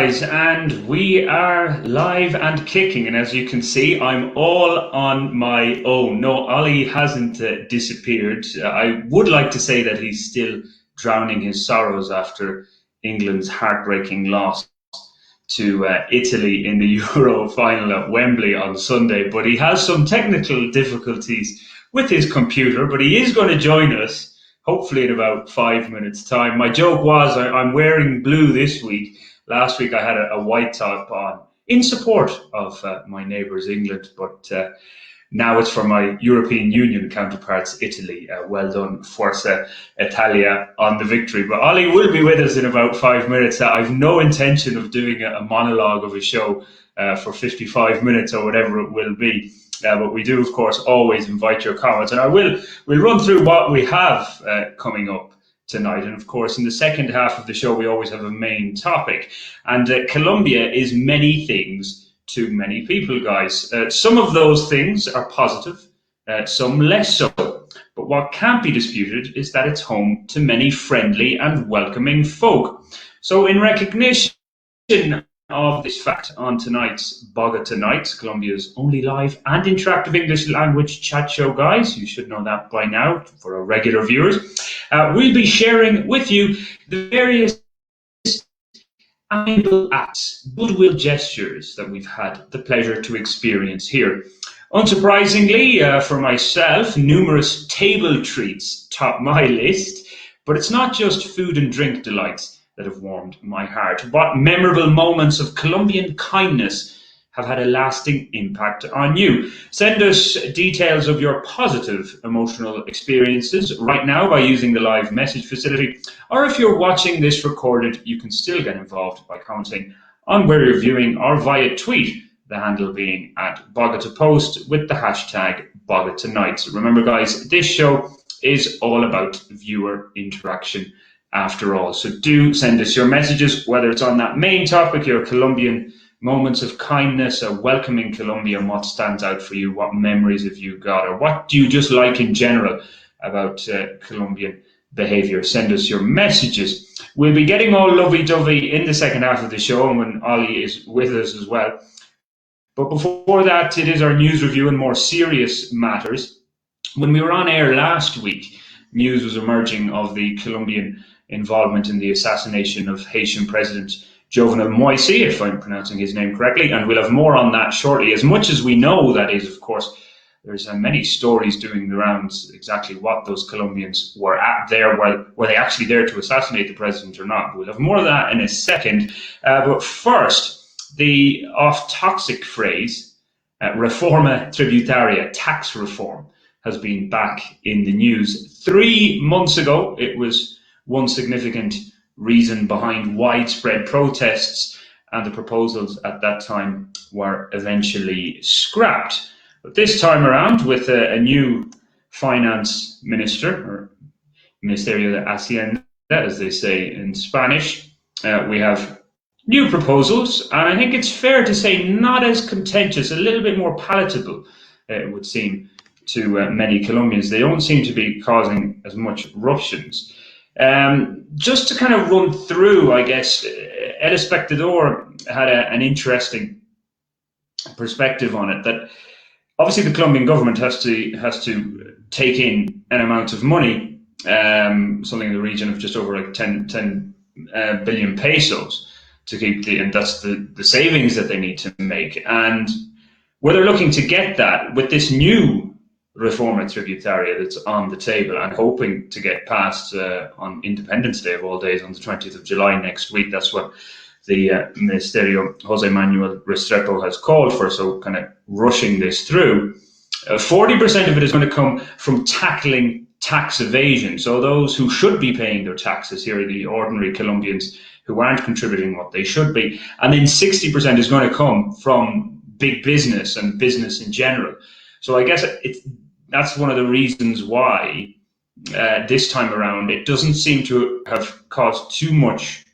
guys, and we are live and kicking, and as you can see, I'm all on my own. No, Ollie hasn't disappeared. I would like to say that he's still drowning his sorrows after England's heartbreaking loss to Italy in the Euro final at Wembley on Sunday, but he has some technical difficulties with his computer, but he is going to join us hopefully in about 5 minutes time. My joke was I'm wearing blue this week. Last week I had a white top on in support of my neighbours England, but now it's for my European Union counterparts Italy. Well done, Forza Italia on the victory. But Ollie will be with us in about 5 minutes. I've no intention of doing a monologue of a show for 55 minutes or whatever it will be. But we do, of course, always invite your comments. And we'll run through what we have coming up tonight. And of course, in the second half of the show, we always have a main topic. And Colombia is many things to many people, guys. Some of those things are positive, some less so. But what can't be disputed is that it's home to many friendly and welcoming folk. So in recognition of this fact, on tonight's Bogotá Nights, Colombia's only live and interactive English language chat show, guys, you should know that by now for our regular viewers, we'll be sharing with you the various amiable acts, goodwill gestures that we've had the pleasure to experience here. Unsurprisingly, for myself, numerous table treats top my list, but it's not just food and drink delights that have warmed my heart. What memorable moments of Colombian kindness have had a lasting impact on you? Send us details of your positive emotional experiences right now by using the live message facility, or if you're watching this recorded, you can still get involved by commenting on where you're viewing or via tweet, the handle being at Bogotá Post with the hashtag Bogotá Nights. Remember, guys, this show is all about viewer interaction after all. So do send us your messages, whether it's on that main topic, your Colombian moments of kindness, or welcoming Colombia, and what stands out for you, what memories have you got, or what do you just like in general about Colombian behavior. Send us your messages. We'll be getting all lovey-dovey in the second half of the show, and when Ollie is with us as well. But before that, it is our news review and more serious matters. When we were on air last week, news was emerging of the Colombian involvement in the assassination of Haitian President Jovenal, if I'm pronouncing his name correctly, and we'll have more on that shortly. As much as we know, that is, of course, there's many stories doing the rounds exactly what those Colombians were at there. Were they actually there to assassinate the president or not? We'll have more of that in a second. But first, the oft-toxic phrase, Reforma Tributaria, tax reform, has been back in the news. 3 months ago, it was one significant reason behind widespread protests, and the proposals at that time were eventually scrapped. But this time around, with a new finance minister, or Ministerio de Hacienda, as they say in Spanish, we have new proposals, and I think it's fair to say not as contentious, a little bit more palatable, it would seem, to many Colombians. They don't seem to be causing as much ruptions. Just to kind of run through, I guess, El Espectador had an interesting perspective on it, that obviously the Colombian government has to take in an amount of money, something in the region of just over like 10 billion pesos to keep and that's the savings that they need to make. And where they're looking to get that with this new Reforma Tributaria that's on the table and hoping to get passed on Independence Day of all days on the 20th of July next week. That's what the Ministerio Jose Manuel Restrepo has called for, so kind of rushing this through. 40% of it is going to come from tackling tax evasion. So those who should be paying their taxes here are the ordinary Colombians who aren't contributing what they should be. And then 60% is going to come from big business and business in general. So I guess that's one of the reasons why this time around it doesn't seem to have caused too much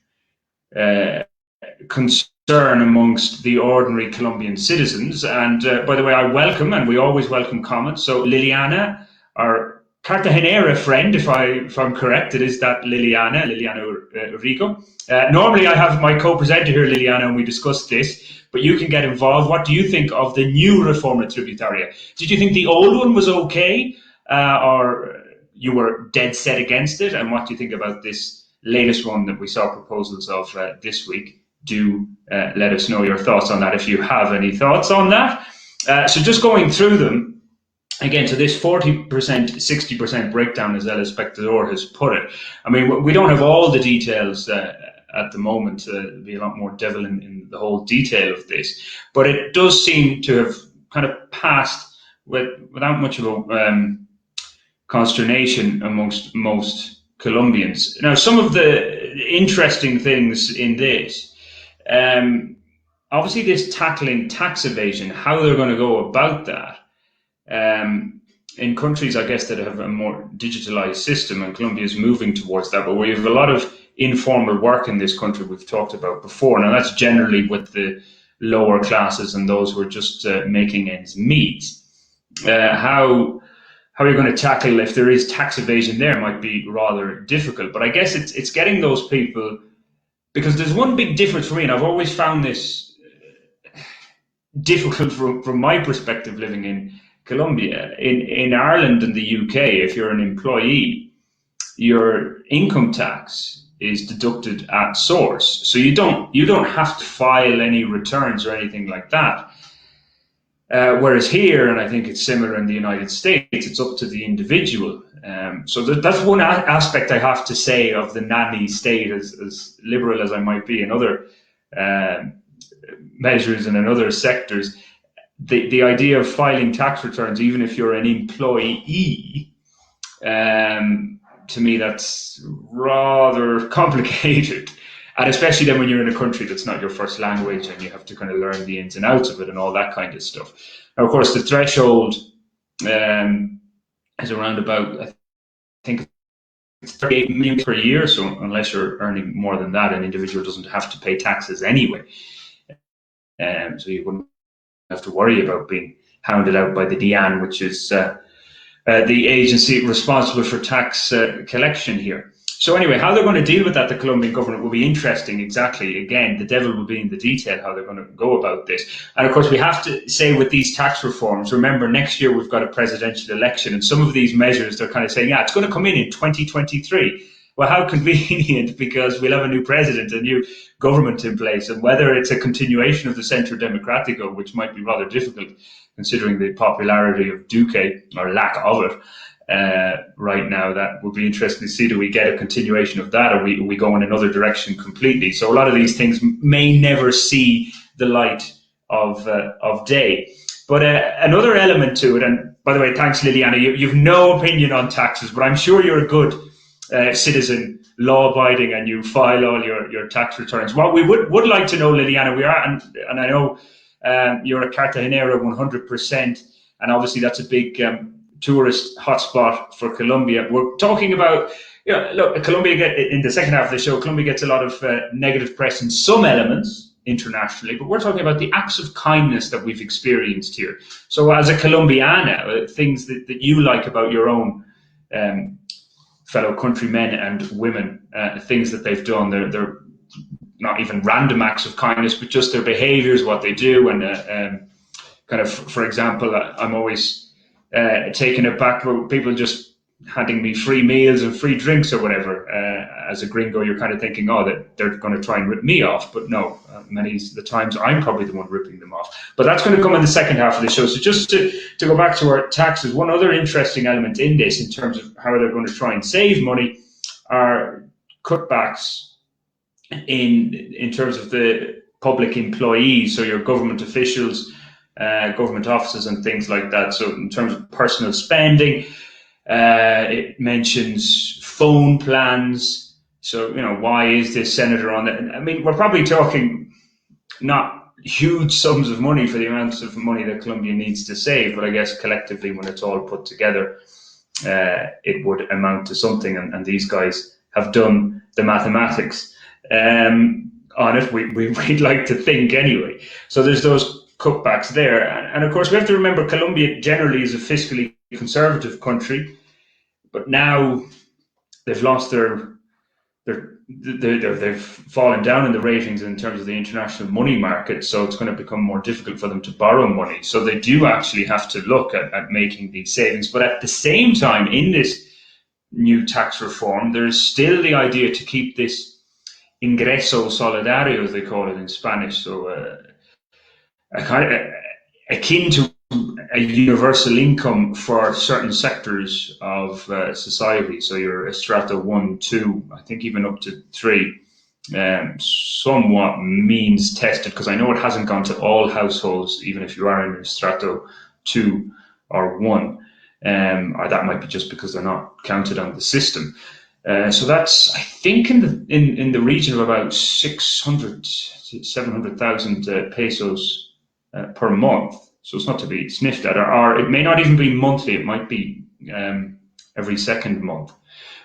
concern amongst the ordinary Colombian citizens. And by the way, I welcome, and we always welcome comments. So Liliana, our Cartagenera friend, if I'm correct, it is that Liliana Rico. Normally, I have my co-presenter here, Liliana, and we discuss this. But you can get involved. What do you think of the new Reforma Tributaria? Did you think the old one was okay, or you were dead set against it? And what do you think about this latest one that we saw proposals of this week? Do let us know your thoughts on that if you have any thoughts on that. So just going through them. Again, so this 40%, 60% breakdown, as El Espectador has put it. I mean, we don't have all the details at the moment. There'll be a lot more devil in the whole detail of this. But it does seem to have kind of passed without much of a consternation amongst most Colombians. Now, some of the interesting things in this, obviously this tackling tax evasion, how they're going to go about that. In countries, I guess, that have a more digitalized system, and Colombia is moving towards that, but we have a lot of informal work in this country we've talked about before. Now, that's generally with the lower classes and those who are just making ends meet. How you're going to tackle if there is tax evasion there might be rather difficult, but I guess it's getting those people, because there's one big difference for me, and I've always found this difficult from my perspective living in Colombia. In Ireland and the UK, if you're an employee, your income tax is deducted at source, so you don't have to file any returns or anything like that. Whereas here, and I think it's similar in the United States, it's up to the individual. So that's one aspect I have to say of the nanny state, as liberal as I might be in other measures and in other sectors. The idea of filing tax returns, even if you're an employee, to me, that's rather complicated. And especially then when you're in a country that's not your first language and you have to kind of learn the ins and outs of it and all that kind of stuff. Now, of course, the threshold is around about, I think, 38 million per year. So unless you're earning more than that, an individual doesn't have to pay taxes anyway. So you wouldn't have to worry about being hounded out by the DIAN, which is the agency responsible for tax collection here. So anyway, how they're going to deal with that, the Colombian government, will be interesting. Exactly. Again, the devil will be in the detail, how they're going to go about this. And of course, we have to say with these tax reforms, remember, next year we've got a presidential election, and some of these measures, they're kind of saying, yeah, it's going to come in 2023. Well, how convenient, because we'll have a new president, a new government in place, and whether it's a continuation of the Centro Democratico, which might be rather difficult considering the popularity of Duque, or lack of it, right now, that would be interesting to see. Do we get a continuation of that, or we go in another direction completely? So a lot of these things may never see the light of day. But another element to it, and by the way, thanks Liliana, you've no opinion on taxes, but I'm sure you're a good citizen, law-abiding, and you file all your tax returns. What we would like to know, Liliana, we are, and I know you're a Cartagenera 100%, and obviously that's a big tourist hotspot for Colombia. We're talking about, look, Colombia in the second half of the show, Colombia gets a lot of negative press in some elements internationally, but we're talking about the acts of kindness that we've experienced here. So as a Colombiana, things that you like about your own fellow countrymen and women, things that they've done, they're not even random acts of kindness, but just their behaviors, what they do. And kind of, for example, I'm always taken aback with people just handing me free meals and free drinks or whatever. As a gringo, you're kind of thinking, oh, that they're going to try and rip me off. But no, many of the times I'm probably the one ripping them off. But that's going to come in the second half of the show. So just to go back to our taxes, one other interesting element in this, in terms of how they're going to try and save money, are cutbacks in terms of the public employees, so your government officials, government offices and things like that. So in terms of personal spending, it mentions phone plans. So, why is this senator on that? I mean, we're probably talking not huge sums of money for the amounts of money that Colombia needs to save, but I guess collectively, when it's all put together, it would amount to something. And these guys have done the mathematics on it. We'd like to think anyway. So there's those cutbacks there. And of course, we have to remember Colombia generally is a fiscally conservative country. but now they've lost they've fallen down in the ratings in terms of the international money market, so it's going to become more difficult for them to borrow money. So they do actually have to look at making these savings. But at the same time, in this new tax reform, there's still the idea to keep this ingreso solidario, as they call it in Spanish, so a kind of akin to a universal income for certain sectors of society. So you're a strata 1, 2, I think even up to 3, somewhat means tested, because I know it hasn't gone to all households, even if you are in a strato 2 or 1, or that might be just because they're not counted on the system. So that's, I think, in the region of about 600 to 700,000 pesos per month. So it's not to be sniffed at, or it may not even be monthly. It might be every second month.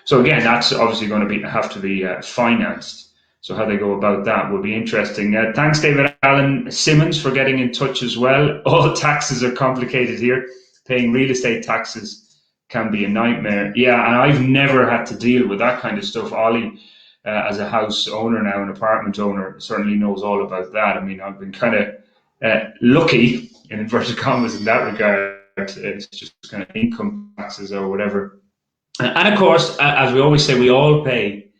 So again, that's obviously going to have to be financed. So how they go about that will be interesting. Thanks, David Allen Simmons, for getting in touch as well. All taxes are complicated here. Paying real estate taxes can be a nightmare. Yeah, and I've never had to deal with that kind of stuff. Ollie, as a house owner now, an apartment owner, certainly knows all about that. I mean, I've been kind of lucky, in inverted commas, in that regard. It's just kind of income taxes or whatever. And of course, as we always say, we all pay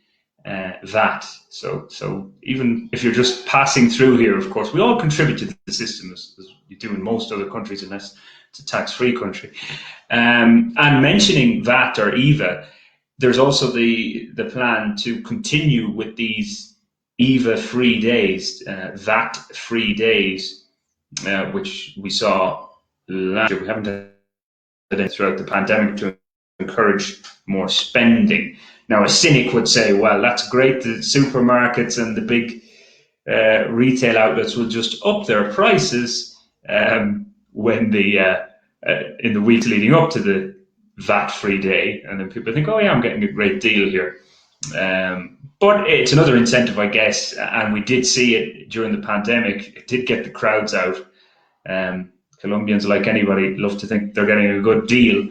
VAT. So even if you're just passing through here, of course, we all contribute to the system, as you do in most other countries, unless it's a tax-free country. And mentioning VAT or EVA, there's also the plan to continue with these EVA-free days, VAT-free days, which we saw last year. We haven't done it throughout the pandemic to encourage more spending. Now, a cynic would say, well, that's great. The supermarkets and the big retail outlets will just up their prices when in the weeks leading up to the VAT-free day. And then people think, oh, yeah, I'm getting a great deal here. But it's another incentive, I guess. And we did see it during the pandemic. It did get the crowds out. Colombians, like anybody, love to think they're getting a good deal.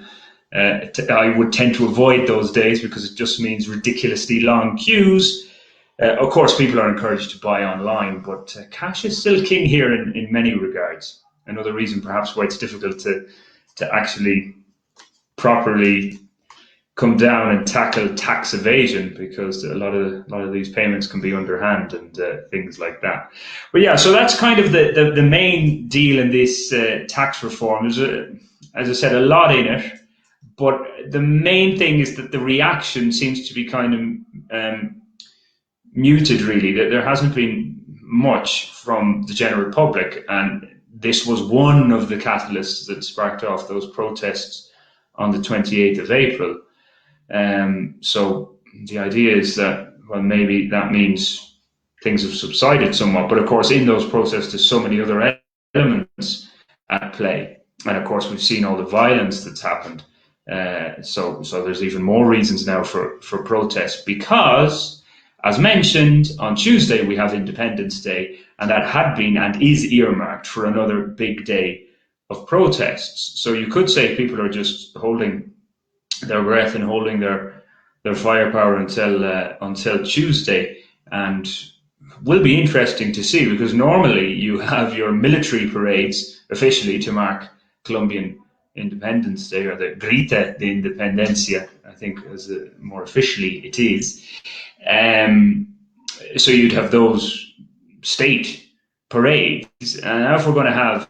I would tend to avoid those days because it just means ridiculously long queues. Of course, people are encouraged to buy online, but cash is still king here in many regards. Another reason perhaps why it's difficult to actually properly come down and tackle tax evasion, because a lot of these payments can be underhand and things like that. But yeah, so that's kind of the main deal in this tax reform. There's, as I said, a lot in it. But the main thing is that the reaction seems to be kind of muted, really. There hasn't been much from the general public, and this was one of the catalysts that sparked off those protests on the 28th of April. So the idea is that, well, maybe that means things have subsided somewhat. But of course, in those protests, there's so many other elements at play. And of course, we've seen all the violence that's happened. So there's even more reasons now for protest, because, as mentioned, on Tuesday we have Independence Day, and that had been and is earmarked for another big day of protests. So you could say people are just holding their breath and holding their firepower until Tuesday, and will be interesting to see, because normally you have your military parades officially to mark Colombian Independence Day, or the Grita de Independencia, I think, as more officially it is. So you'd have those state parades, and now if we're going to have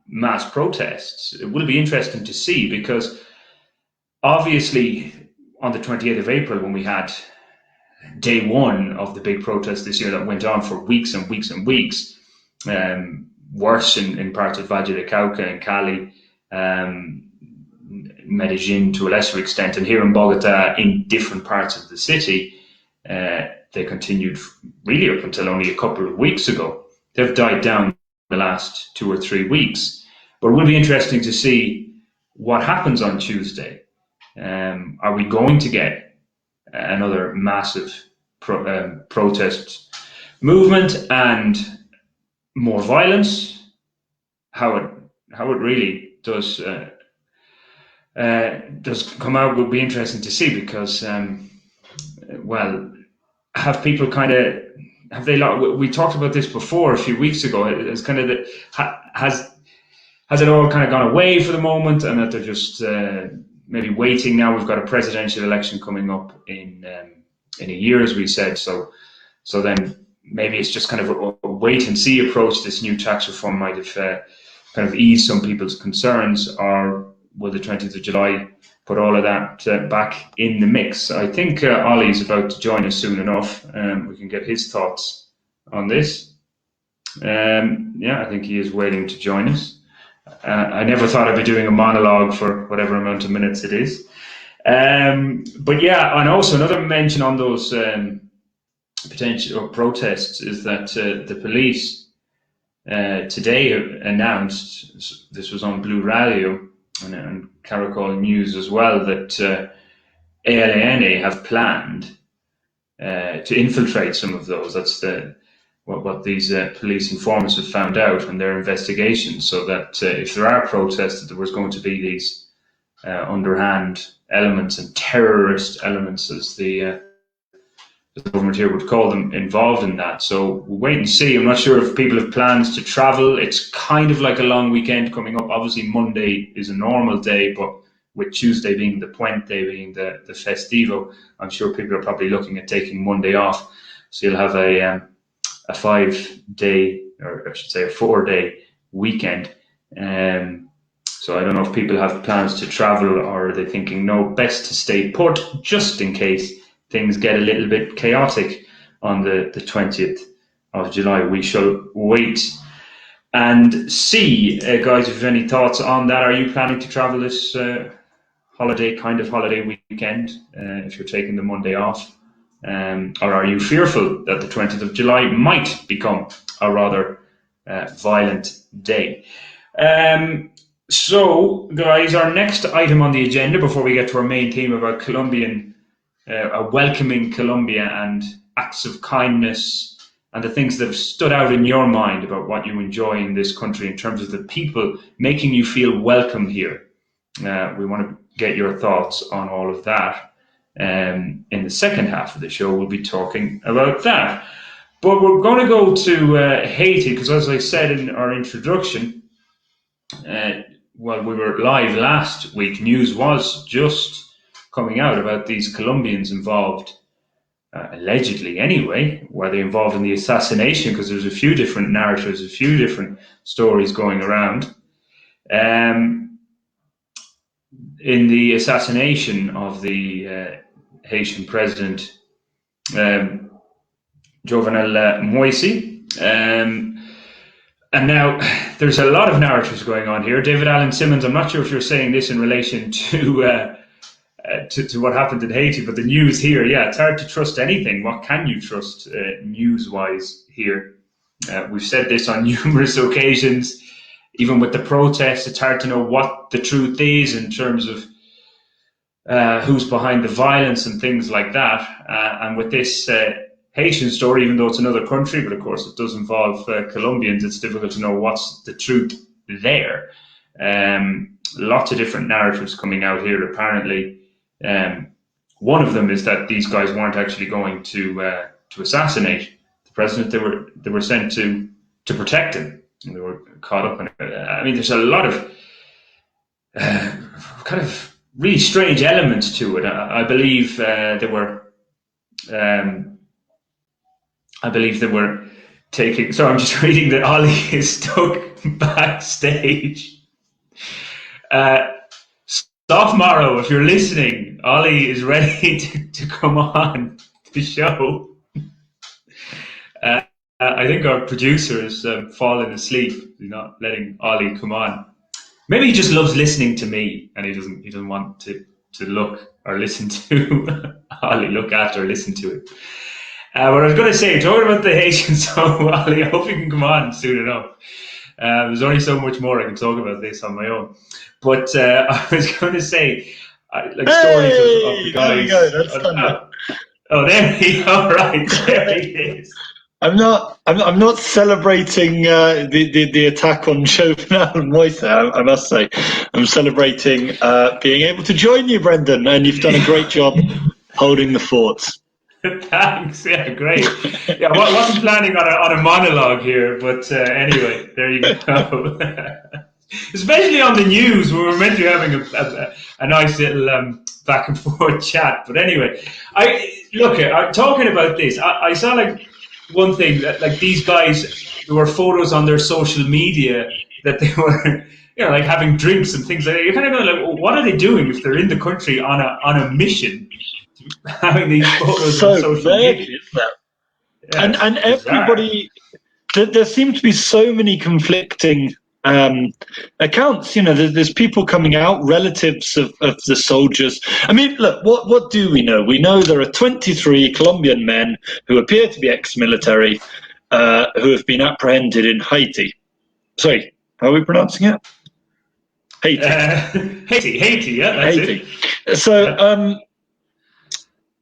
mass protests, it will be interesting to see, because obviously on the 28th of April, when we had day one of the big protest this year that went on for weeks and weeks and weeks, worse in parts of Valle de Cauca and Cali, Medellin to a lesser extent, and here in Bogota in different parts of the city, they continued really up until only a couple of weeks ago. They've died down the last 2 or 3 weeks, but it will be interesting to see what happens on Tuesday. Are we going to get another massive protest movement and more violence? How it really does does come out will be interesting to see, because, well, have people kind of, have they, we talked about this before a few weeks ago, it's kind of has it all kind of gone away for the moment, and that they're just maybe waiting now? We've got a presidential election coming up in a year, as we said, so then maybe it's just kind of a wait and see approach. This new tax reform might have kind of eased some people's concerns, or will the 20th of July put all of that back in the mix? I think Ollie's about to join us soon enough. We can get his thoughts on this. Yeah, I think he is waiting to join us. I never thought I'd be doing a monologue for whatever amount of minutes it is. But yeah, and also another mention on those potential protests is that the police today announced, this was on Blue Radio and Caracol News as well, that ALANA have planned to infiltrate some of those. That's what these police informers have found out in their investigations, so that if there are protests, that there was going to be these underhand elements and terrorist elements, as the government here would call them, involved in that. So we'll wait and see. I'm not sure if people have plans to travel. It's kind of like a long weekend coming up. Obviously Monday is a normal day, but with Tuesday being the Puente, being the Festivo, I'm sure people are probably looking at taking Monday off. So you'll have a 5-day, or I should say a 4-day weekend. So I don't know if people have plans to travel, or are they thinking, no, best to stay put just in case things get a little bit chaotic on the 20th of July. We shall wait and see. Guys, if you have any thoughts on that, are you planning to travel this holiday weekend, if you're taking the Monday off? Or are you fearful that the 20th of July might become a rather violent day? So, guys, our next item on the agenda, before we get to our main theme about Colombian, welcoming Colombia and acts of kindness, and the things that have stood out in your mind about what you enjoy in this country in terms of the people making you feel welcome here. We want to get your thoughts on all of that. In the second half of the show, we'll be talking about that. But we're going to go to Haiti, because as I said in our introduction, while we were live last week, news was just coming out about these Colombians involved, allegedly anyway, were they involved in the assassination, because there's a few different narratives, a few different stories going around. In the assassination of the Haitian president, Jovenal Moise. And now there's a lot of narratives going on here. David Allen Simmons, I'm not sure if you're saying this in relation to what happened in Haiti, but the news here, yeah, it's hard to trust anything. What can you trust news-wise here? We've said this on numerous occasions. Even with the protests, it's hard to know what the truth is in terms of who's behind the violence and things like that. And with this Haitian story, even though it's another country, but of course it does involve Colombians, it's difficult to know what's the truth there. Lots of different narratives coming out here, apparently. One of them is that these guys weren't actually going to assassinate the president. They were sent to protect him. And they were caught up in it. I mean, there's a lot of kind of really strange elements to it. I believe they were taking. So I'm just reading that Ollie is stuck backstage. Sophomore, if you're listening, Ollie is ready to come on the show. I think our producer is falling asleep. He's not letting Ollie come on. Maybe he just loves listening to me, and he doesn't want to look or listen to Ollie, look at or listen to it. What I was going to say, talking about the Haitians, so Ollie, I hope you can come on soon enough. There's only so much more I can talk about this on my own. But I was going to say, stories of the guys. There we go. That's thunder. Oh, there he go. Right, there he is. I'm not I'm not celebrating the attack on Jovenal and Moise, I must say. I'm celebrating being able to join you, Brendan, and you've done a great job holding the fort. Thanks. Yeah, great. Yeah, I wasn't planning on a monologue here, but anyway, there you go. Especially on the news, we were meant to be having a nice little back and forth chat. But anyway, talking about this. I saw like one thing that like these guys, there were photos on their social media that they were, like having drinks and things like that. You're kind of going like, well, what are they doing if they're in the country on a mission? Having these photos on social media. Yeah, and everybody, there seem to be so many conflicting accounts. There's people coming out, relatives of the soldiers. I mean, look, what do we know? We know there are 23 Colombian men who appear to be ex-military who have been apprehended in Haiti. Sorry, how are we pronouncing it? Haiti. Haiti, yeah, that's Haiti. it. So,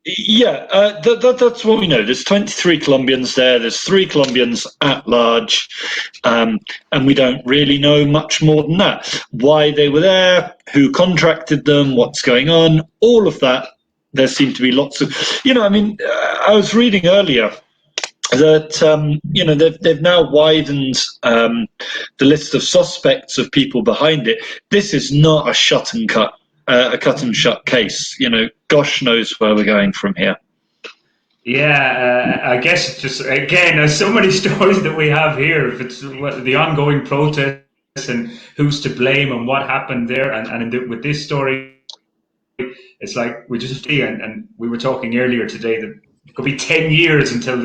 that's what we know. There's 23 Colombians there. There's 3 Colombians at large, and we don't really know much more than that. Why they were there, who contracted them, what's going on, all of that. There seem to be lots of, I was reading earlier that they've now widened the list of suspects of people behind it. This is not a cut and shut case. Gosh knows where we're going from here. Yeah, I guess it's just, again, there's so many stories that we have here. If it's the ongoing protests and who's to blame and what happened there, and with this story, it's like we just see, and we were talking earlier today that it could be 10 years until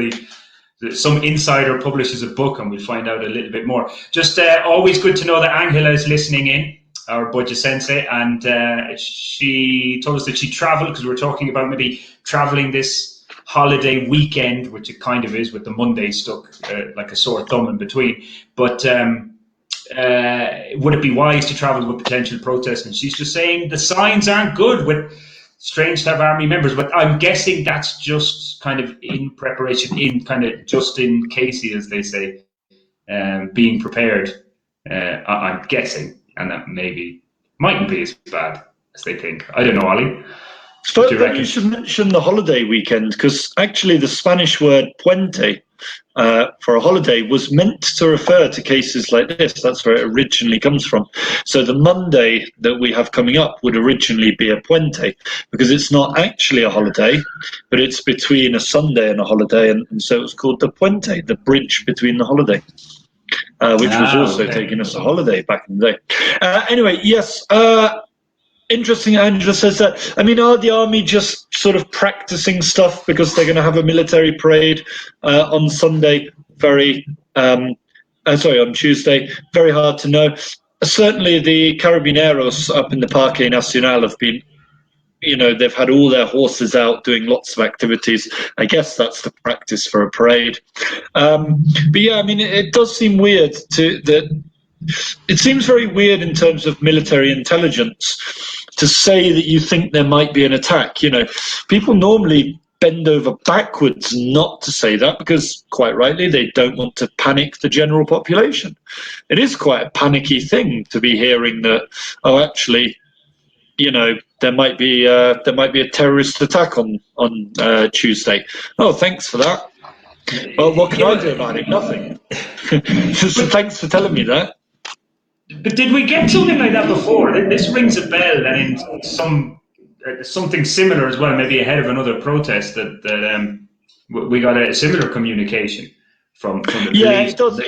some insider publishes a book and we'll find out a little bit more. Just always good to know that Angela is listening in, our budget sensei, and she told us that she traveled, because we were talking about maybe traveling this holiday weekend, which it kind of is with the Monday stuck like a sore thumb in between. But would it be wise to travel with potential protests? And she's just saying the signs aren't good. With strange to have army members, but I'm guessing that's just kind of in preparation, in kind of just in case, as they say, being prepared. I'm guessing. And that maybe mightn't be as bad as they think. I don't know, Ollie. So you should mention the holiday weekend, because actually the Spanish word puente for a holiday was meant to refer to cases like this. That's where it originally comes from. So the Monday that we have coming up would originally be a puente, because it's not actually a holiday, but it's between a Sunday and a holiday, and so it was called the puente, the bridge between the holiday. Which was also taking us a holiday back in the day. Anyway, yes, interesting. Angela says that. I mean, are the army just sort of practicing stuff because they're going to have a military parade on Sunday? On Tuesday. Very hard to know. Certainly, the Carabineros up in the Parque Nacional have been, they've had all their horses out doing lots of activities. I guess that's the practice for a parade. But yeah, I mean, it does seem weird it seems very weird in terms of military intelligence to say that you think there might be an attack. People normally bend over backwards not to say that, because quite rightly, they don't want to panic the general population. It is quite a panicky thing to be hearing that, actually, there might be a terrorist attack on Tuesday. Oh, thanks for that. Well, what can I do about it? Nothing. So thanks for telling me that. But did we get something like that before? This rings a bell, and in something similar as well, maybe ahead of another protest, that we got a similar communication from the police. Yeah, it does.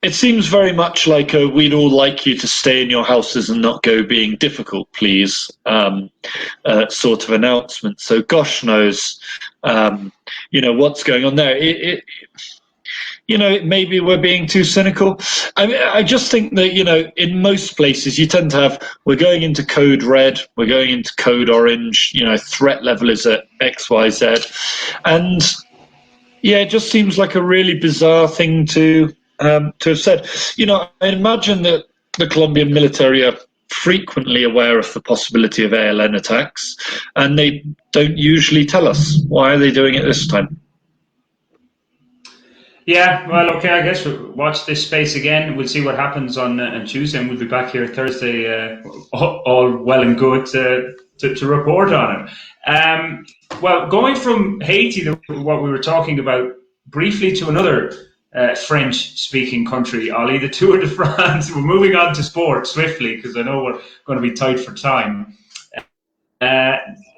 It seems very much like we'd all like you to stay in your houses and not go being difficult, please, sort of announcement. So gosh knows, what's going on there. Maybe we're being too cynical. I mean, I just think that, in most places you tend to have, we're going into code red, we're going into code orange, threat level is at X, Y, Z. And yeah, it just seems like a really bizarre thing to have said. I imagine that the Colombian military are frequently aware of the possibility of ALN attacks, and they don't usually tell us. Why are they doing it this time? Yeah, well, okay, I guess we'll watch this space again. We'll see what happens on Tuesday, and we'll be back here Thursday, all well and good to report on it. Well, going from Haiti, what we were talking about, briefly to another French-speaking country, Ollie, the Tour de France. We're moving on to sport swiftly because I know we're going to be tight for time.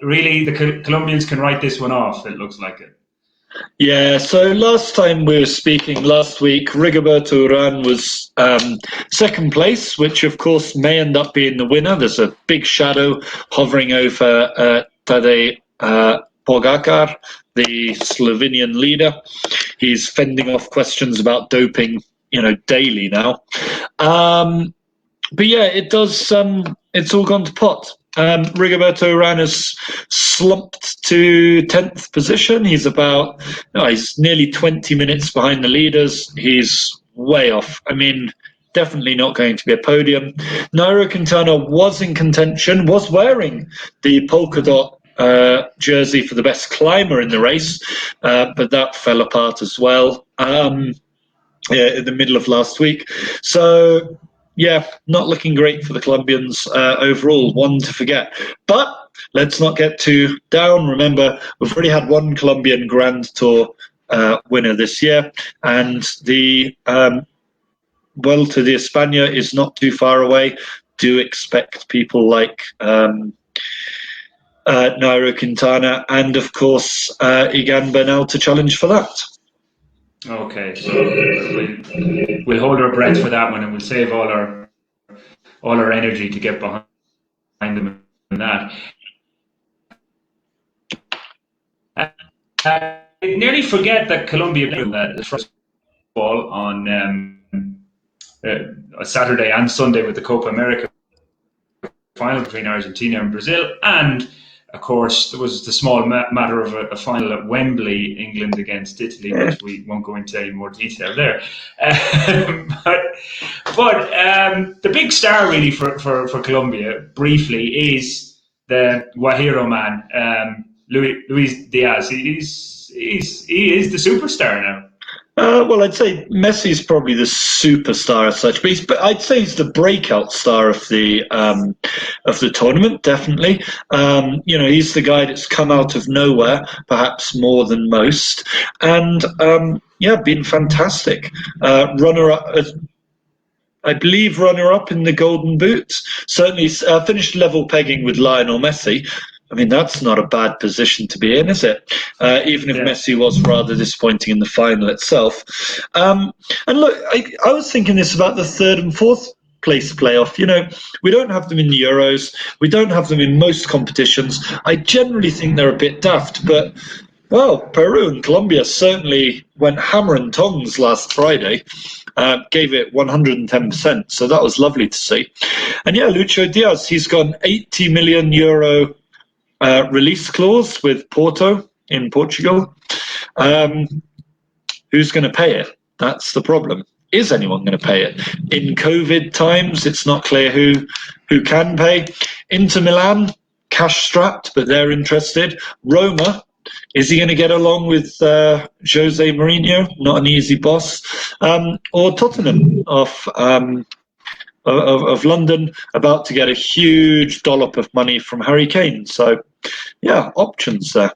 Really, the Colombians can write this one off, it looks like it. Yeah, so last time we were speaking, last week, Rigoberto Urán was second place, which of course may end up being the winner. There's a big shadow hovering over Tadej Pogacar, the Slovenian leader. He's fending off questions about doping, daily now. But yeah, it does. It's all gone to pot. Rigoberto Urán has slumped to 10th position. He's he's nearly 20 minutes behind the leaders. He's way off. I mean, definitely not going to be a podium. Nairo Quintana was in contention, was wearing the polka dot jersey for the best climber in the race, but that fell apart as well in the middle of last week. So, yeah, not looking great for the Colombians overall, one to forget. But let's not get too down. Remember, we've already had one Colombian Grand Tour winner this year, and the Vuelta de España is not too far away. Do expect people like Nairo Quintana and, of course, Egan Bernal to challenge for that. Okay, so we'll hold our breath for that one, and we'll save all our energy to get behind them in that. I nearly forget that Colombia played the first ball on Saturday and Sunday with the Copa America final between Argentina and Brazil, and of course, there was the small matter of a final at Wembley, England against Italy, which we won't go into any more detail there. But the big star really for Colombia, briefly, is the Guajiro man, Luis Diaz. He is the superstar now. Well, I'd say Messi's probably the superstar as such, but I'd say he's the breakout star of the tournament, definitely. He's the guy that's come out of nowhere, perhaps more than most, and been fantastic. Runner-up, I believe, runner-up in the Golden Boot. Certainly finished level pegging with Lionel Messi. I mean, that's not a bad position to be in, is it? Even if Messi was rather disappointing in the final itself. And look, I was thinking this about the third and fourth place playoff. We don't have them in the Euros. We don't have them in most competitions. I generally think they're a bit daft, but, well, Peru and Colombia certainly went hammer and tongs last Friday. Gave it 110%, so that was lovely to see. And yeah, Lucho Diaz, he's got an €80 million release clause with Porto in Portugal. Who's going to pay it? That's the problem. Is anyone going to pay it? In COVID times, it's not clear who can pay. Inter Milan, cash-strapped, but they're interested. Roma, is he going to get along with Jose Mourinho? Not an easy boss. Or Tottenham of London, about to get a huge dollop of money from Harry Kane. So, yeah, options there.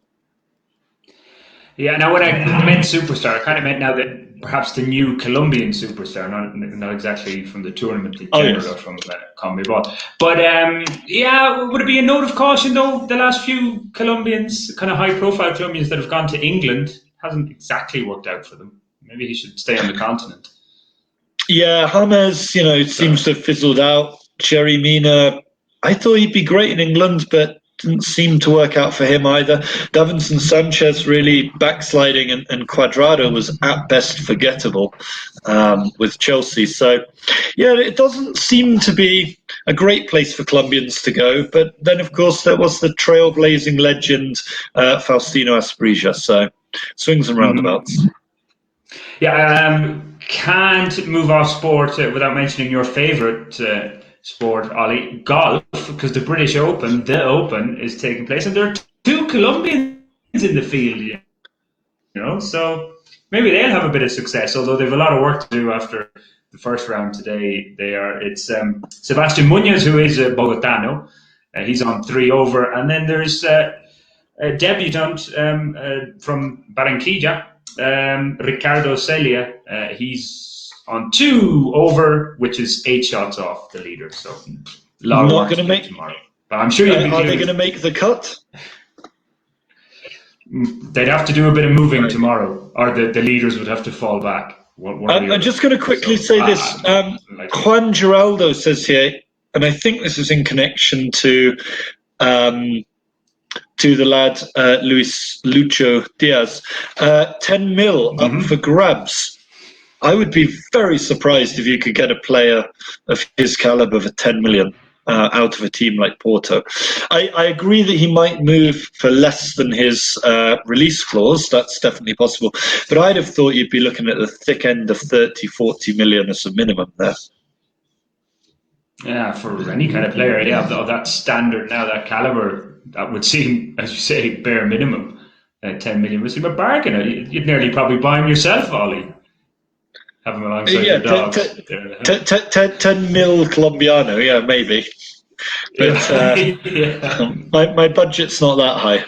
Yeah, now when I meant superstar, I kind of meant now that perhaps the new Colombian superstar, not exactly from the tournament in general or from CONMEBOL. But would it be a note of caution though? The last few Colombians, kind of high-profile Colombians that have gone to England, hasn't exactly worked out for them. Maybe he should stay on the continent. Yeah, James, seems to have fizzled out. Jerry Mina, I thought he'd be great in England, but didn't seem to work out for him either. Davinson Sanchez really backsliding, and Cuadrado was at best forgettable with Chelsea. So, yeah, it doesn't seem to be a great place for Colombians to go. But then, of course, there was the trailblazing legend Faustino Asprilla. So, swings and roundabouts. Yeah, can't move off sport without mentioning your favourite sport, Ollie, golf, because the British Open, is taking place, and there are two Colombians in the field, so maybe they'll have a bit of success, although they've a lot of work to do after the first round today. It's Sebastian Munoz, who is a Bogotano. He's on 3 over. And then there's a debutant from Barranquilla, Ricardo Celia. He's on 2 over, which is 8 shots off the leader. So a lot of work to do tomorrow. But I'm sure are they going to make the cut? They'd have to do a bit of moving tomorrow, or the leaders would have to fall back. I'm just going to quickly say this. Juan Geraldo says here, and I think this is in connection to the lad Luis Lucho Diaz, 10 mil up for grabs. I would be very surprised if you could get a player of his caliber for 10 million. Out of a team like Porto. I agree that he might move for less than his release clause. That's definitely possible. But I'd have thought you'd be looking at the thick end of 30, 40 million as a minimum there. Yeah, for any kind of player, of that standard now, that caliber, that would seem, as you say, bare minimum. 10 million would seem a bargain. You'd nearly probably buy him yourself, Ollie. Have him alongside your dogs. 10 mil Colombiano, yeah, maybe. But my budget's not that high.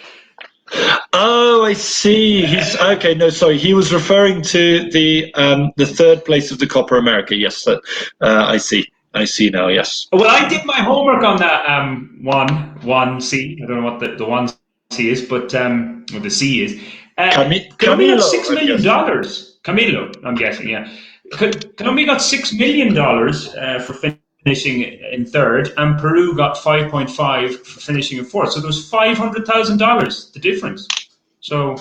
Oh, I see. He's okay. No, sorry. He was referring to the 3rd place of the Copa America. Yes, I see. I see now. Yes. Well, I did my homework on that 1C. I don't know what the 1C is, but what the C is. Colombia got $6 million. Camilo, I'm guessing, yeah. Colombia got $6 million for finishing in 3rd, and Peru got 5.5 for finishing in 4th. So there was $500,000, the difference. So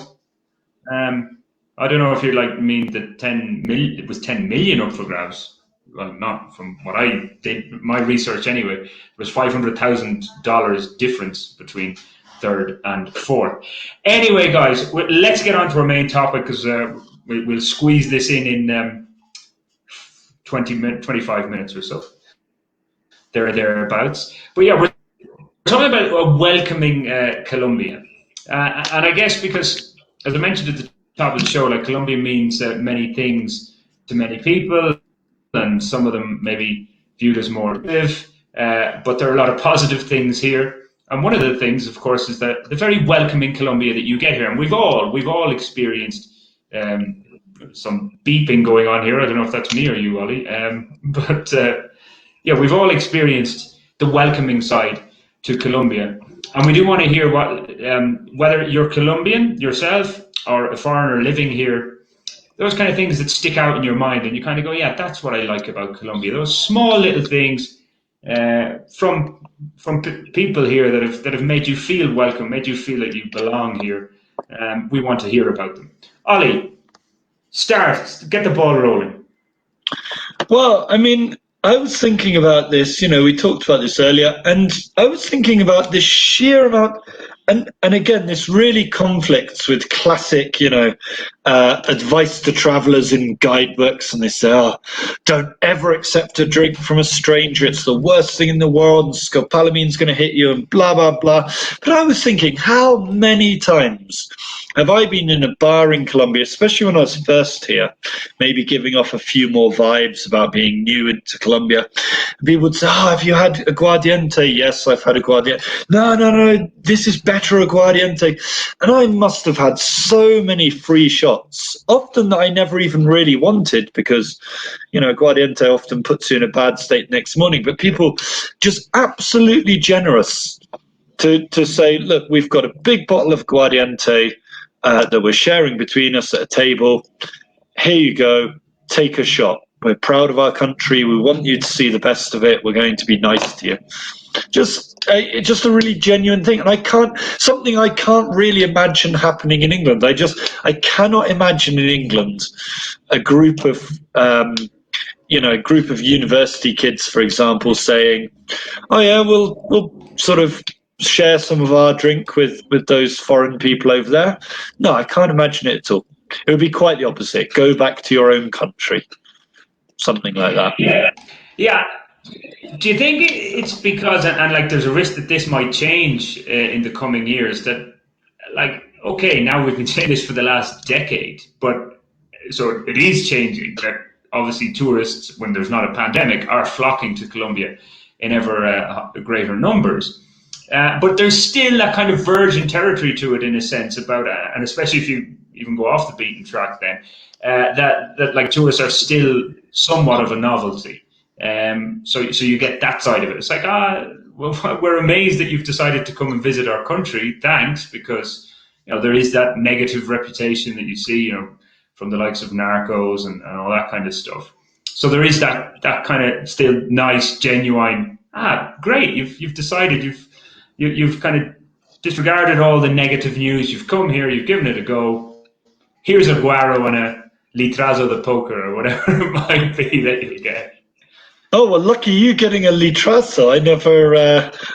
I don't know if you mean that 10 million. It was 10 million up for grabs. Well, not from what I did, my research anyway. It was $500,000 difference between 3rd and 4th. Anyway, guys, let's get on to our main topic, because we'll squeeze this in 25 minutes or so. Thereabouts. But yeah, we're talking about welcoming Colombia. And I guess because, as I mentioned at the top of the show, Colombia means many things to many people, and some of them may be viewed as more negative, but there are a lot of positive things here. And one of the things, of course, is that the very welcoming Colombia that you get here. And we've all experienced some beeping going on here. I don't know if that's me or you, Ollie. But we've all experienced the welcoming side to Colombia. And we do want to hear what, whether you're Colombian yourself or a foreigner living here, those kind of things that stick out in your mind and you kind of go, yeah, that's what I like about Colombia. Those small little things from people here that have made you feel welcome, made you feel like you belong here. We want to hear about them. Ollie, get the ball rolling. Well, I mean, I was thinking about this, we talked about this earlier, and I was thinking about the sheer amount, and again, this really conflicts with classic, advice to travelers in guidebooks, and they say, don't ever accept a drink from a stranger, it's the worst thing in the world, and scopolamine's going to hit you, and blah, blah, blah. But I was thinking, how many times have I been in a bar in Colombia, especially when I was first here, maybe giving off a few more vibes about being new into Colombia. People would say, have you had aguardiente? Yes, I've had aguardiente. No, this is better aguardiente. And I must have had so many free shots, often that I never even really wanted, because, aguardiente often puts you in a bad state next morning. But people just absolutely generous to say, look, we've got a big bottle of aguardiente that we're sharing between us at a table. Here you go, take a shot. We're proud of our country. We want you to see the best of it. We're going to be nice to you. Just a really genuine thing. And I can't really imagine happening in England. I cannot imagine in England a group of university kids, for example, saying, oh yeah, we'll sort of share some of our drink with those foreign people over there. No, I can't imagine it at all. It would be quite the opposite. Go back to your own country. Something like that. Yeah. Do you think it's because, and there's a risk that this might change in the coming years, that okay, now we've been saying this for the last decade, but so it is changing. That obviously tourists, when there's not a pandemic, are flocking to Colombia in ever greater numbers. But there's still a kind of virgin territory to it in a sense about, and especially if you even go off the beaten track, then that like tourists are still somewhat of a novelty. So you get that side of it. It's like, well, we're amazed that you've decided to come and visit our country. Thanks, because there is that negative reputation that you see, from the likes of narcos and all that kind of stuff. So there is that kind of still nice, genuine. Great! You've decided you've kind of disregarded all the negative news. You've come here. You've given it a go. Here's a guaro and a litrazo de poker or whatever it might be that you get. Oh, well, lucky you getting a litrazo.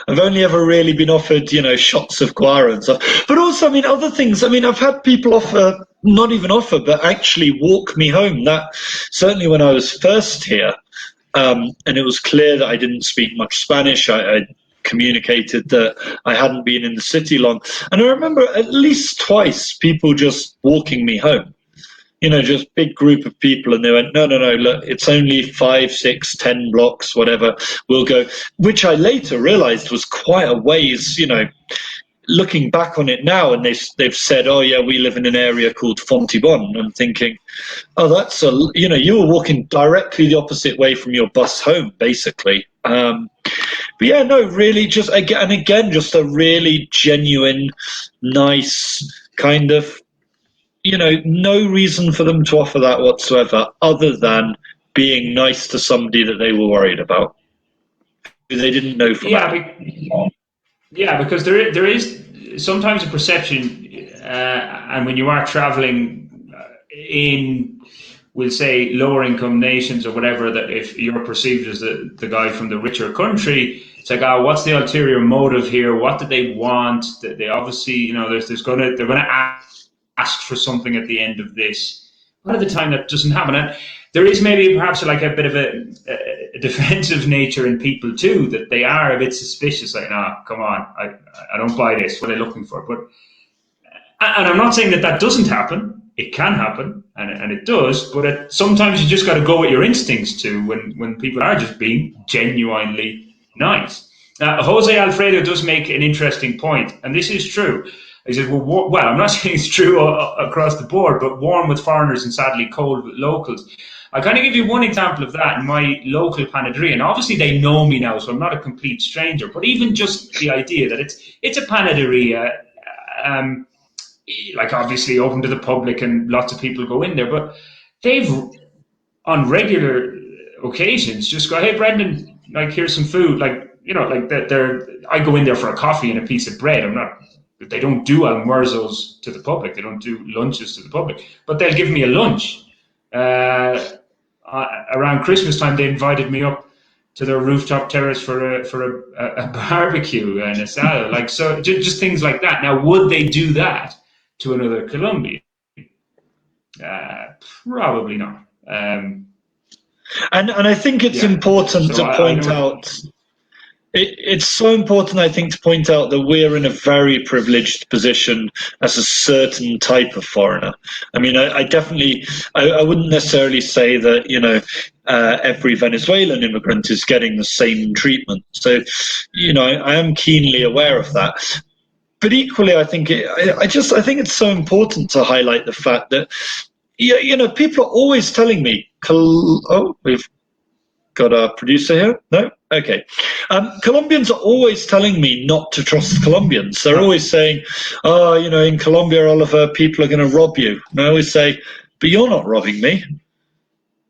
I've only ever really been offered, shots of guaro and stuff. But also, other things. I've had people offer, not even offer, but actually walk me home. That certainly when I was first here, and it was clear that I didn't speak much Spanish. I communicated that I hadn't been in the city long. And I remember at least twice people just walking me home. Just big group of people, and they went, no, look, it's only 5, 6, 10 blocks, whatever, we'll go, which I later realized was quite a ways, looking back on it now, and they've said, oh yeah, we live in an area called Fontibon. I'm thinking, oh, that's you were walking directly the opposite way from your bus home, basically. But yeah, no, really, just again, just a really genuine, nice kind of, no reason for them to offer that whatsoever, other than being nice to somebody that they were worried about, who they didn't know from. Yeah, because there is sometimes a perception, and when you are traveling in, we'll say, lower income nations or whatever, that if you're perceived as the guy from the richer country, it's like, what's the ulterior motive here? What do they want? They obviously, they're gonna ask for something at the end of this. A lot of the time that doesn't happen. And there is maybe perhaps like a bit of a defensive nature in people too, that they are a bit suspicious, like, come on, I don't buy this, what are they looking for? But, and I'm not saying that doesn't happen. It can happen, and it does, but sometimes you just got to go with your instincts too, when people are just being genuinely nice. Now, Jose Alfredo does make an interesting point, and this is true. He says, well, I'm not saying it's true across the board, but warm with foreigners and sadly cold with locals. I'll kind of give you one example of that in my local panaderia. And obviously they know me now, so I'm not a complete stranger. But even just the idea that it's a panaderia, like obviously open to the public and lots of people go in there. But they've, on regular occasions, just go, hey, Brendan, like, here's some food. Like, I go in there for a coffee and a piece of bread. They don't do almuerzos to the public. They don't do lunches to the public. But they'll give me a lunch. Around Christmas time, they invited me up to their rooftop terrace for a barbecue and a salad. Like, so just things like that. Now, would they do that to another Colombian? Probably not. And I think it's important to point out. It's so important, I think, to point out that we're in a very privileged position as a certain type of foreigner. I definitely, I wouldn't necessarily say that, every Venezuelan immigrant is getting the same treatment. So, I am keenly aware of that. But equally, I think I think it's so important to highlight the fact that, people are always telling me, we've got our producer here? No? Okay. Colombians are always telling me not to trust Colombians. They're always saying, in Colombia, Oliver, people are going to rob you. And I always say, but you're not robbing me.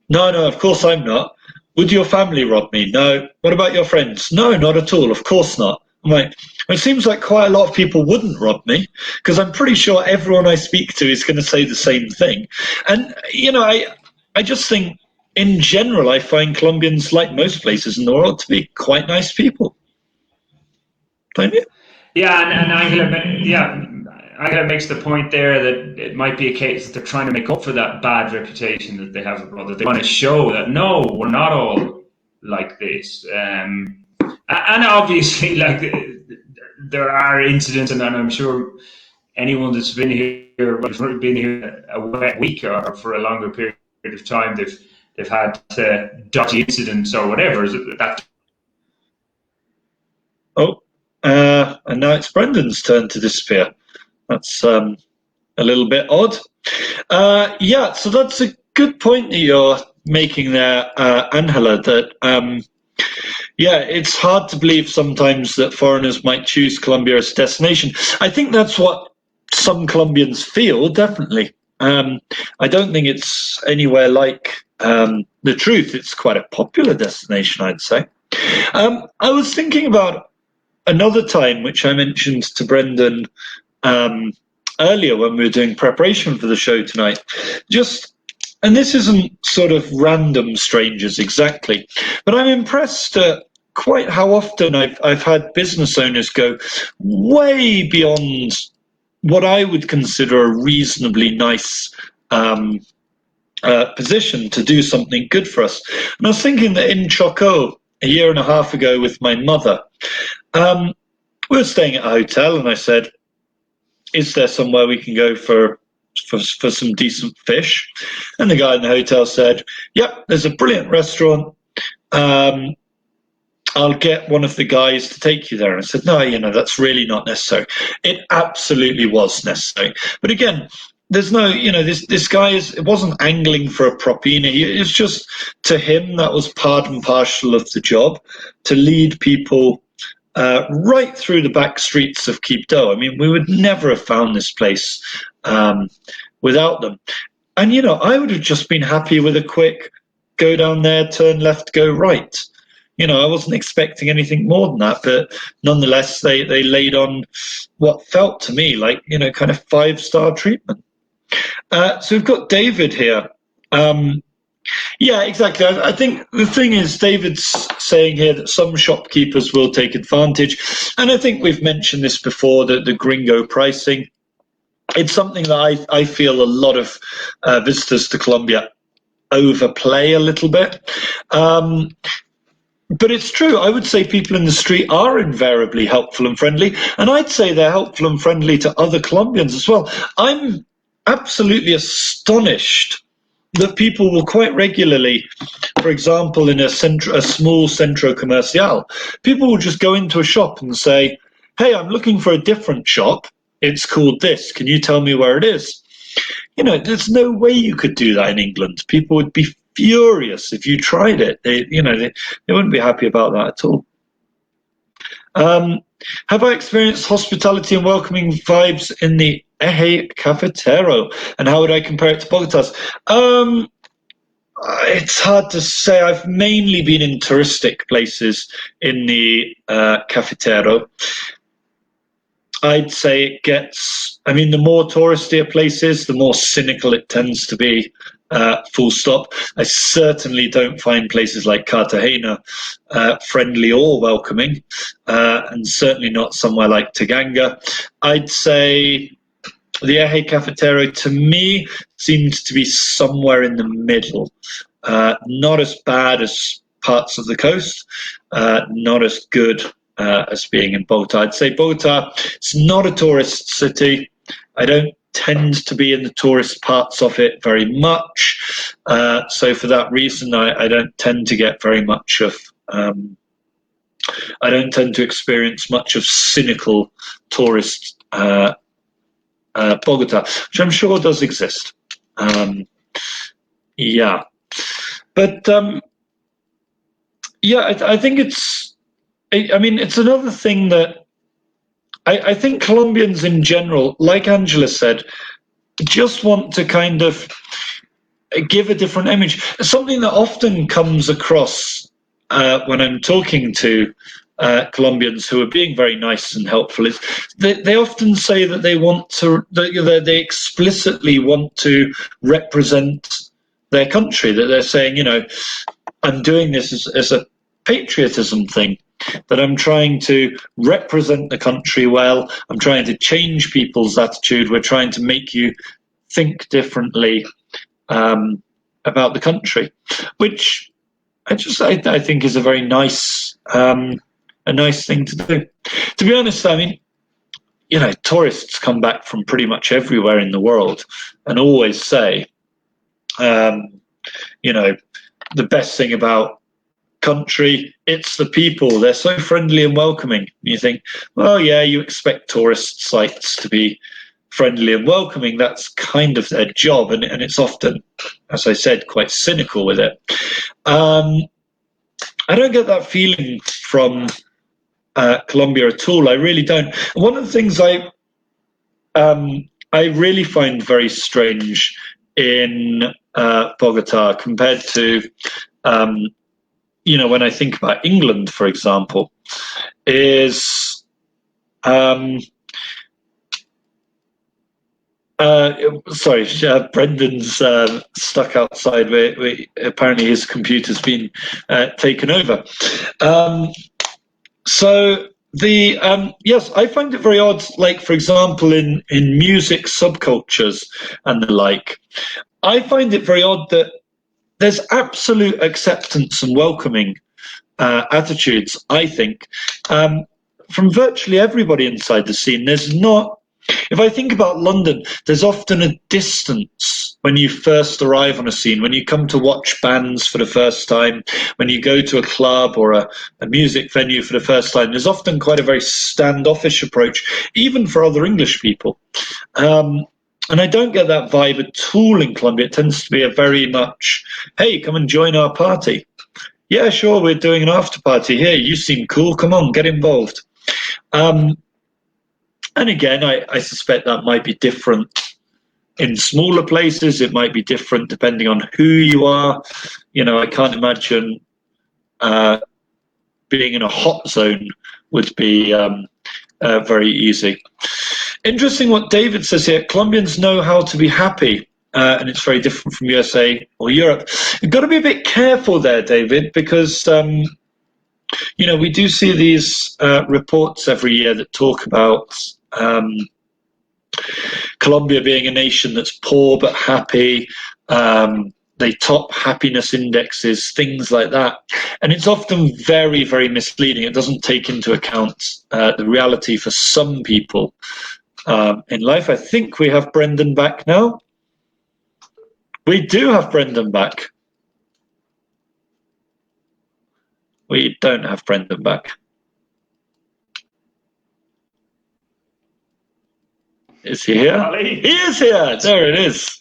No, of course I'm not. Would your family rob me? No. What about your friends? No, not at all. Of course not. I'm like, it seems like quite a lot of people wouldn't rob me, because I'm pretty sure everyone I speak to is going to say the same thing. And, I just think, in general, I find Colombians, like most places in the world, to be quite nice people. Don't you? Yeah, and Angela makes the point there that it might be a case that they're trying to make up for that bad reputation that they have abroad. That they want to show that, no, we're not all like this. And obviously, like, there are incidents, and I'm sure anyone that's been here a wet week or for a longer period of time, they've had dodgy incidents or whatever. Is it that? Oh, and now it's Brendan's turn to disappear. That's a little bit odd. Yeah, so that's a good point that you're making there, Angela, that yeah, it's hard to believe sometimes that foreigners might choose Colombia as a destination. I think that's what some Colombians feel, definitely. I don't think it's anywhere like the truth. It's quite a popular destination, I'd say. I was thinking about another time, which I mentioned to Brendan earlier when we were doing preparation for the show tonight. And this isn't sort of random strangers exactly, but I'm impressed at quite how often I've had business owners go way beyond what I would consider a reasonably nice position to do something good for us. And I was thinking that in Choco, a year and a half ago with my mother, we were staying at a hotel, and I said, is there somewhere we can go for some decent fish? And the guy in the hotel said, yep, there's a brilliant restaurant. I'll get one of the guys to take you there. And I said, no, that's really not necessary. It absolutely was necessary. But again, there's no, this guy it wasn't angling for a propina. It's just, to him, that was part and parcel of the job, to lead people right through the back streets of Quibdó. I mean, we would never have found this place without them. And, I would have just been happy with a quick go down there, turn left, go right. I wasn't expecting anything more than that, but nonetheless, they laid on what felt to me like, kind of 5-star treatment. So we've got David here. Yeah, exactly. I think the thing is, David's saying here that some shopkeepers will take advantage. And I think we've mentioned this before, that the gringo pricing, it's something that I feel a lot of visitors to Colombia overplay a little bit. But it's true. I would say people in the street are invariably helpful and friendly. And I'd say they're helpful and friendly to other Colombians as well. I'm absolutely astonished that people will quite regularly, for example, in a small centro comercial, people will just go into a shop and say, hey, I'm looking for a different shop. It's called this. Can you tell me where it is? There's no way you could do that in England. People would be furious if you tried it. They wouldn't be happy about that at all. Have I experienced hospitality and welcoming vibes in the Eje Cafetero, and how would I compare it to Bogotá's? It's hard to say. I've mainly been in touristic places in the Cafetero. I'd say it gets, the more touristy a place is, the more cynical it tends to be, full stop. I certainly don't find places like Cartagena friendly or welcoming, and certainly not somewhere like Taganga. I'd say the Eje Cafetero, to me, seems to be somewhere in the middle. Not as bad as parts of the coast, not as good as being in Bogotá. I'd say Bogotá, it's not a tourist city. I don't tend to be in the tourist parts of it very much. So for that reason, I don't tend to get very much of, I don't tend to experience much of cynical tourist Bogotá, which I'm sure does exist. Yeah. But yeah, I think it's another thing that I think Colombians in general, like Angela said, just want to kind of give a different image. Something that often comes across when I'm talking to Colombians who are being very nice and helpful is they often say that they explicitly want to represent their country, that they're saying, I'm doing this as a patriotism thing, that I'm trying to represent the country well, I'm trying to change people's attitude, we're trying to make you think differently about the country, which I think is a very nice thing to do. To be honest, tourists come back from pretty much everywhere in the world and always say, the best thing about country, it's the people. They're so friendly and welcoming. You think, well, yeah, you expect tourist sites to be friendly and welcoming. That's kind of their job, and it's often, as I said, quite cynical with it. I don't get that feeling from Colombia at all. I really don't. One of the things I really find very strange in Bogota compared to, when I think about England, for example, is Brendan's stuck outside. Apparently his computer's been taken over. Yes, I find it very odd, like, for example, in music subcultures and the like, I find it very odd that there's absolute acceptance and welcoming attitudes, I think, from virtually everybody inside the scene. There's not, if I think about London, there's often a distance when you first arrive on a scene, when you come to watch bands for the first time, when you go to a club or a music venue for the first time. There's often quite a very standoffish approach, even for other English people. And I don't get that vibe at all in Colombia. It tends to be a very much, hey, come and join our party. Yeah, sure, we're doing an after party here. You seem cool. Come on, get involved. And again, I suspect that might be different in smaller places. It might be different depending on who you are. I can't imagine being in a hot zone would be very easy. Interesting what David says here. Colombians know how to be happy, and it's very different from USA or Europe. You've got to be a bit careful there, David, because we do see these reports every year that talk about Colombia being a nation that's poor but happy. They top happiness indexes, things like that. And it's often very, very misleading. It doesn't take into account the reality for some people in life. I think we have Brendan back now. We do have Brendan back. We don't have Brendan back. Is he here? Ali. He is here. There it is.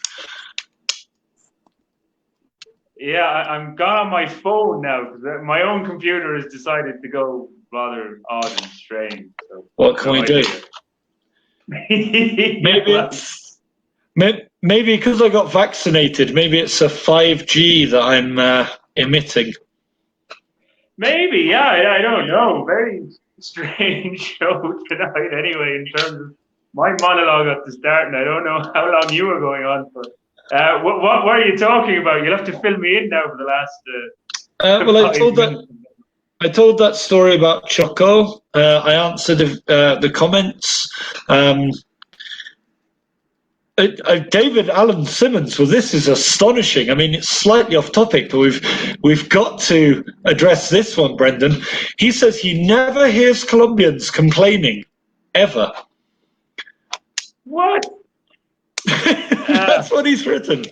Yeah, I'm gone on my phone now because my own computer has decided to go rather odd and strange. So what can we do? Maybe because I got vaccinated, maybe it's a 5G that I'm emitting. Maybe, yeah, I don't know. Very strange show tonight anyway, in terms of my monologue at the start, and I don't know how long you were going on for. What are you talking about? You'll have to fill me in now for the last. Well, I told that story about Choco. I answered the comments. David Alan Simmons. Well, this is astonishing. I mean, it's slightly off topic, but we've got to address this one, Brendan. He says he never hears Colombians complaining, ever. What? That's what he's written.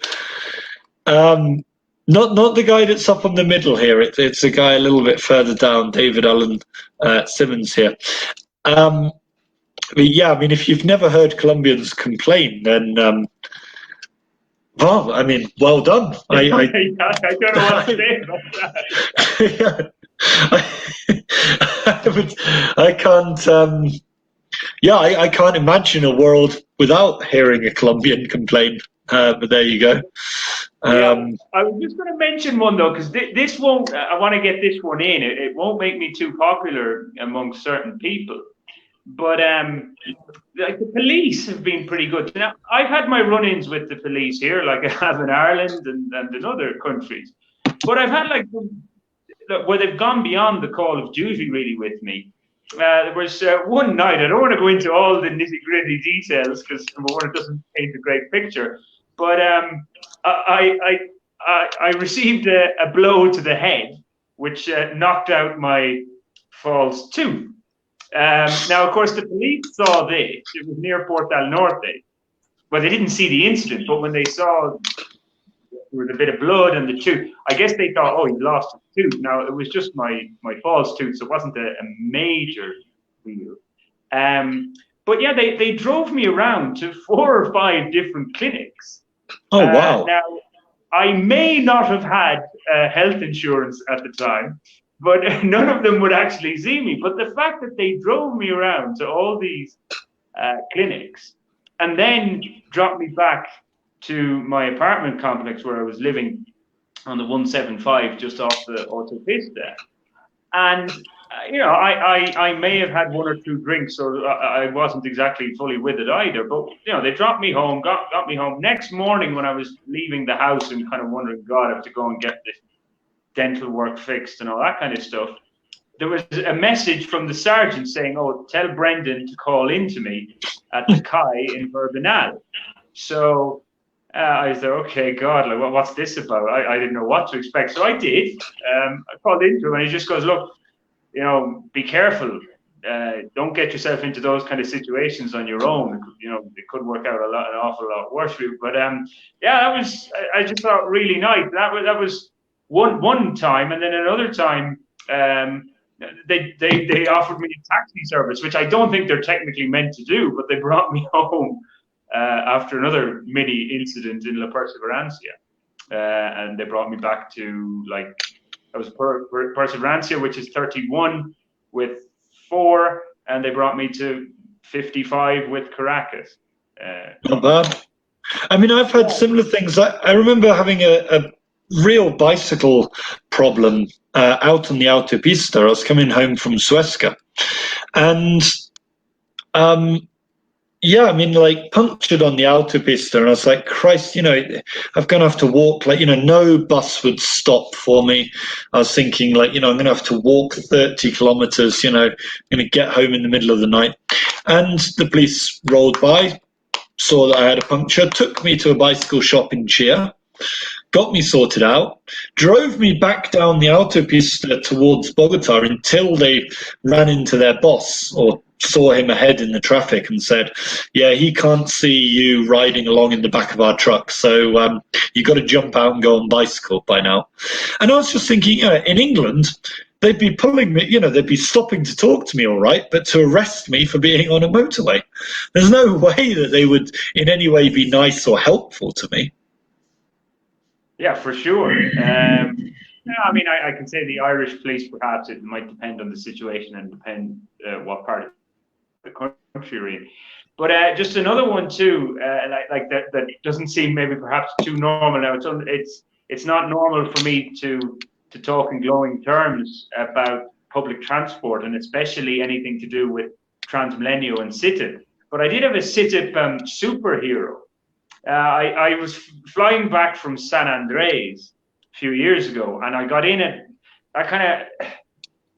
Not the guy that's up on the middle here. It's a guy a little bit further down, David Alan Simmons here. But yeah, I mean, if you've never heard Colombians complain, then well, I mean, well done. I don't know what to say about that. I can't. I can't imagine a world without hearing a Colombian complain. But there you go. I was just going to mention one though, because this won't. I want to get this one in. It won't make me too popular among certain people. But like the police have been pretty good. Now, I've had my run-ins with the police here, like I have in Ireland and in other countries. But I've had like where they've gone beyond the call of duty really with me. There was one night. I don't want to go into all the nitty-gritty details because number one, it doesn't paint a great picture. But I received a blow to the head, which knocked out my false tooth. Now, of course, the police saw this. It was near Port del Norte. But they didn't see the incident. But when they saw there was a bit of blood and the tooth, I guess they thought, oh, he lost his tooth. Now, it was just my false tooth, so it wasn't a major deal. But yeah, they drove me around to 4 or 5 different clinics. Oh, wow. Now, I may not have had health insurance at the time, but none of them would actually see me. But the fact that they drove me around to all these clinics and then dropped me back to my apartment complex where I was living on the 175 just off the autopista. And, I may have had 1 or 2 drinks, so I wasn't exactly fully with it either. But, they dropped me home, got me home. Next morning when I was leaving the house and kind of wondering, God, I have to go and get this dental work fixed and all that kind of stuff, there was a message from the sergeant saying, oh, tell Brendan to call into me at the CAI in Jovenal. So I said, okay, God, like, what's this about? I didn't know what to expect. So I did. I called into him and he just goes, look, be careful. Don't get yourself into those kind of situations on your own. It could work out an awful lot worse for you. But yeah, I just thought really nice. That was one time. And then another time, they offered me a taxi service, which I don't think they're technically meant to do, but they brought me home after another mini incident in La Perseverancia, and they brought me back to I was Perseverancia, which is 31 with 4, and they brought me to 55 with Caracas. Not bad. I mean, I've had similar things. I remember having a real bicycle problem out on the autopista. I was coming home from Suezca, and punctured on the autopista, and I was like, Christ, I'm going to have to walk, no bus would stop for me. I was thinking, I'm going to have to walk 30 kilometers, I'm going to get home in the middle of the night. And the police rolled by, saw that I had a puncture, took me to a bicycle shop in Chia, got me sorted out, drove me back down the autopista towards Bogota until they ran into their boss or saw him ahead in the traffic and said, yeah, he can't see you riding along in the back of our truck, so you got to jump out and go on bicycle by now. And I was just thinking, in England, they'd be pulling me, they'd be stopping to talk to me all right, but to arrest me for being on a motorway. There's no way that they would in any way be nice or helpful to me. Yeah, for sure. I mean, I can say the Irish police, perhaps it might depend on the situation and depend what part of the country you're in. But just another one too, like that doesn't seem maybe perhaps too normal. Now it's not normal for me to talk in glowing terms about public transport, and especially anything to do with Transmilenio and CITIB. But I did have a CITIB superhero. I was flying back from San Andres a few years ago, and I got in at that kind of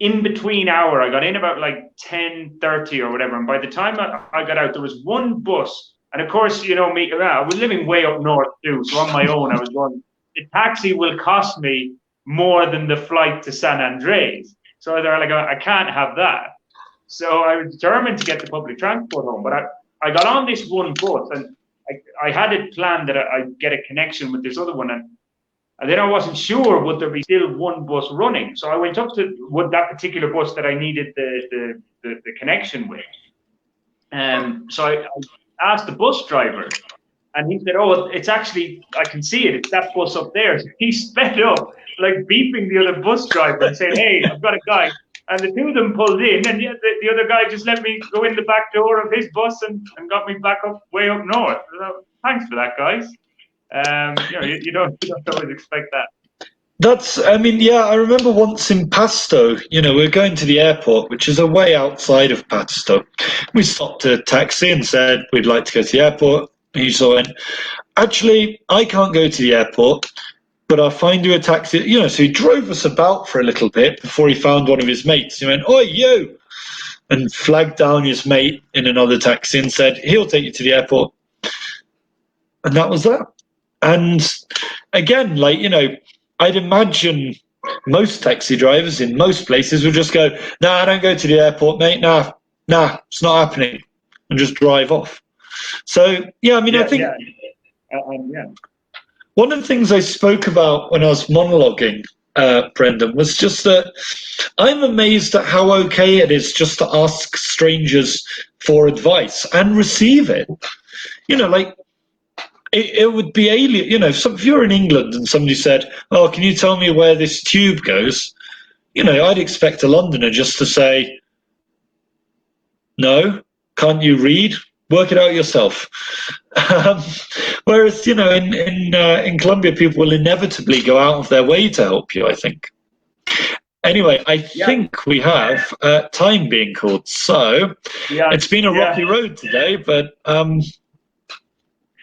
in between hour. I got in about like 10:30 or whatever, and by the time I got out, there was one bus. And of course, you know me, I was living way up north too, so on my own, I was going, the taxi will cost me more than the flight to San Andres. So I was like, I can't have that. So I was determined to get the public transport home, but I got on this one bus, and I had it planned that I'd get a connection with this other one, and then I wasn't sure would there be still one bus running. So I went up to that particular bus that I needed the connection with. So I asked the bus driver, and he said, "Oh, it's actually, I can see it. It's that bus up there." So he sped up, like beeping the other bus driver and saying, "Hey, I've got a guy." And the two of them pulled in, and the other guy just let me go in the back door of his bus and got me back way up north. So, thanks for that, guys. You don't always expect that. I remember once in Pasto, we were going to the airport, which is a way outside of Pasto. We stopped a taxi and said, we'd like to go to the airport. And he sort of went, actually, I can't go to the airport, but I'll find you a taxi. So he drove us about for a little bit before he found one of his mates. He went, "Oi, you!" and flagged down his mate in another taxi and said, he'll take you to the airport. And that was that. And again, I'd imagine most taxi drivers in most places would just go, "Nah, I don't go to the airport, mate. Nah, nah, it's not happening, and just drive off. So, yeah, I mean, I think one of the things I spoke about when I was monologuing, Brendan, was just that I'm amazed at how okay it is just to ask strangers for advice and receive it. You know, like, it would be alien, you know, if you're in England and somebody said, oh, can you tell me where this tube goes? You know, I'd expect a Londoner just to say, no, can't you read? Work it out yourself. Whereas, you know, in Colombia, people will inevitably go out of their way to help you, I think. Anyway, I think we have time being called. So it's been a rocky road today, but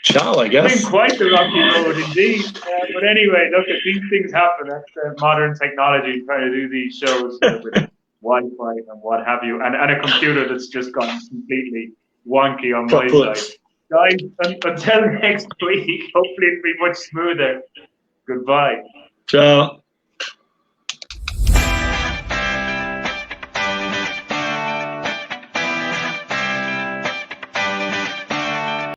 ciao, I guess. It's been quite the rocky road indeed. But anyway, look, if these things happen, that's modern technology trying to do these shows with Wi-Fi and what have you, and a computer that's just gone completely wonky on my side. Guys, until next week, hopefully it'll be much smoother. Goodbye. Ciao.